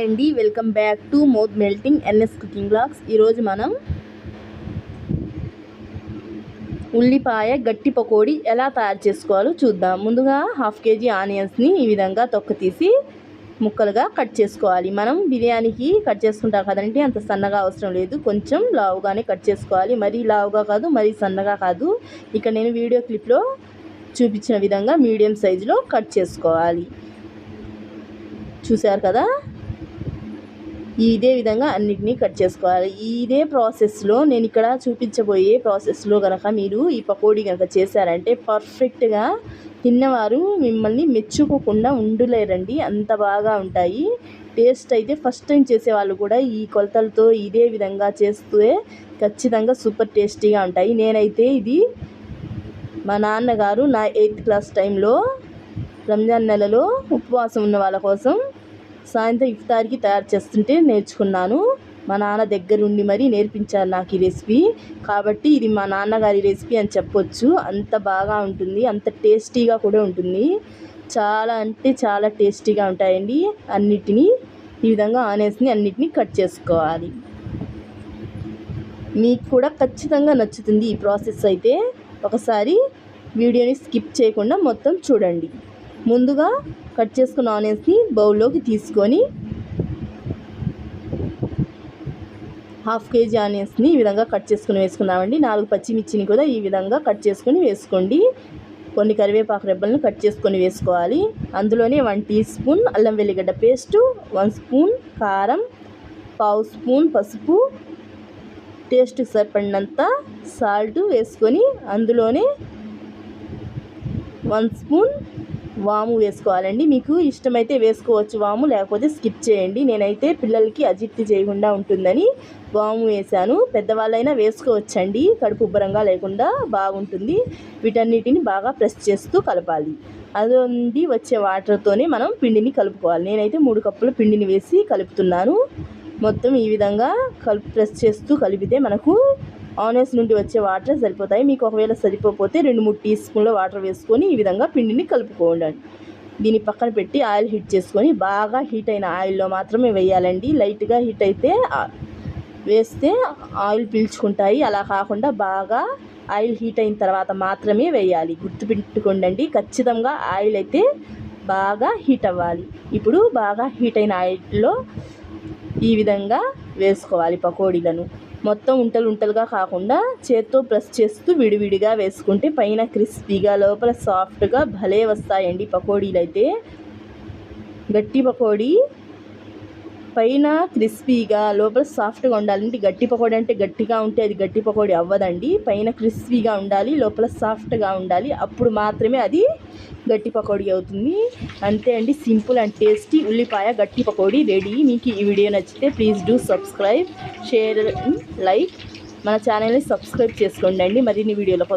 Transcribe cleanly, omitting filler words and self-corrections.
అండి, welcome back to mouth melting NS cooking blogs. ఈరోజు మనం ఉల్లిపాయ గట్టి పకోడీ ఎలా తయారు చేసుకోవాలో చూద్దాం. ముందుగా 1/2 kg ఆనియన్స్ని ఈ విధంగా తొక్క తీసి ముక్కలుగా కట్ చేసుకోవాలి. మనం బిర్యానీకి కట్ చేసుకుంటాం కదండి, అంత సన్నగా అవసరం లేదు, కొంచెం లావుగానే కట్ చేసుకోవాలి. మరీ లావుగా కాదు, మరీ సన్నగా కాదు. ఇక్కడ నేను వీడియో క్లిప్లో చూపించిన విధంగా మీడియం సైజులో కట్ చేసుకోవాలి. చూశారు కదా, ఇదే విధంగా అన్నిటినీ కట్ చేసుకోవాలి. ఇదే ప్రాసెస్లో నేను ఇక్కడ చూపించబోయే ప్రాసెస్లో కనుక మీరు ఈ పకోడీ కనుక చేశారంటే పర్ఫెక్ట్గా తిన్నవారు మిమ్మల్ని మెచ్చుకోకుండా ఉండలేరండి, అంత బాగా ఉంటాయి. టేస్ట్ అయితే ఫస్ట్ టైం చేసేవాళ్ళు కూడా ఈ కొలతలతో ఇదే విధంగా చేస్తే ఖచ్చితంగా సూపర్ టేస్టీగా ఉంటాయి. నేనైతే ఇది మా నాన్నగారు నా 8th క్లాస్ టైంలో రంజాన్ నెలలో ఉపవాసం ఉన్న వాళ్ళ కోసం సాయంత్రం ఇఫ్తార్కి తయారు చేస్తుంటే నేర్చుకున్నాను. మా నాన్న దగ్గరుండి మరీ నేర్పించారు నాకు ఈ రెసిపీ, కాబట్టి ఇది మా నాన్నగారి రెసిపీ అని చెప్పొచ్చు. అంత బాగా ఉంటుంది, అంత టేస్టీగా కూడా ఉంటుంది. చాలా అంటే చాలా టేస్టీగా ఉంటాయండి. అన్నిటినీ ఈ విధంగా ఆనియన్స్ని అన్నిటినీ కట్ చేసుకోవాలి. మీకు కూడా ఖచ్చితంగా నచ్చుతుంది ఈ ప్రాసెస్ అయితే. ఒకసారి వీడియోని స్కిప్ చేయకుండా మొత్తం చూడండి. ముందుగా కట్ చేసుకున్న ఆనియన్స్ని బౌల్లోకి తీసుకొని 1/2 kg ఆనియన్స్ని ఈ విధంగా కట్ చేసుకుని వేసుకున్నామండి. 4 పచ్చిమిర్చిని కూడా ఈ విధంగా కట్ చేసుకొని వేసుకోండి. కొన్ని కరివేపాకు రెబ్బలను కట్ చేసుకొని వేసుకోవాలి. అందులోనే 1 టీ స్పూన్ అల్లం వెల్లిగడ్డ పేస్టు, 1 స్పూన్ కారం, 1/2 స్పూన్ పసుపు, టేస్ట్కి సరిపడినంత సాల్ట్ వేసుకొని అందులోనే 1 స్పూన్ వాము వేసుకోవాలండి. మీకు ఇష్టమైతే వేసుకోవచ్చు వాము, లేకపోతే స్కిప్ చేయండి. నేనైతే పిల్లలకి అజీర్తి చేయకుండా ఉంటుందని వాము వేసాను. పెద్దవాళ్ళైనా వేసుకోవచ్చండి, కడుపు ఉబ్బరంగా లేకుండా బాగుంటుంది. వీటన్నిటిని బాగా ప్రెస్ చేస్తూ కలపాలి. అది వచ్చే వాటర్తోనే మనం పిండిని కలుపుకోవాలి. నేనైతే 3 కప్పుల పిండిని వేసి కలుపుతున్నాను. మొత్తం ఈ విధంగా ప్రెస్ చేస్తూ కలిపితే మనకు ఆనియన్స్ నుండి వచ్చే వాటర్ సరిపోతాయి. మీకు ఒకవేళ సరిపోతే 2-3 టీ స్పూన్ల వాటర్ వేసుకొని ఈ విధంగా పిండిని కలుపుకోండి. దీన్ని పక్కన పెట్టి ఆయిల్ హీట్ చేసుకొని, బాగా హీట్ అయిన ఆయిల్లో మాత్రమే వేయాలండి. లైట్గా హీట్ అయితే వేస్తే ఆయిల్ పీల్చుకుంటాయి. అలా కాకుండా బాగా ఆయిల్ హీట్ అయిన తర్వాత మాత్రమే వేయాలి. గుర్తుపెట్టుకోండి, ఖచ్చితంగా ఆయిల్ అయితే బాగా హీట్ అవ్వాలి. ఇప్పుడు బాగా హీట్ అయిన ఆయిల్లో ఈ విధంగా వేసుకోవాలి పకోడీలను. మొత్తం ఉంటలుగా కాకుండా చేత్తో ప్రెస్ చేస్తూ విడివిడిగా వేసుకుంటే పైన క్రిస్పీగా లోపల సాఫ్ట్గా భలే వస్తాయండి పకోడీలు అయితే. గట్టి పకోడీ పైన క్రిస్పీగా లోపల సాఫ్ట్గా ఉండాలండి. గట్టి పకోడీ అంటే గట్టిగా ఉంటే అది గట్టి పకోడీ అవ్వదండి. పైన క్రిస్పీగా ఉండాలి, లోపల సాఫ్ట్గా ఉండాలి, అప్పుడు మాత్రమే అది గట్టి పకోడీ అవుతుంది. అంతే అండి, సింపుల్ అండ్ టేస్టీ ఉల్లిపాయ గట్టి పకోడీ రెడీ. మీకు ఈ వీడియో నచ్చితే please do subscribe, share, like. మన ఛానల్ని సబ్స్క్రైబ్ చేసుకోండి అండి మరిన్ని వీడియోల కోసం.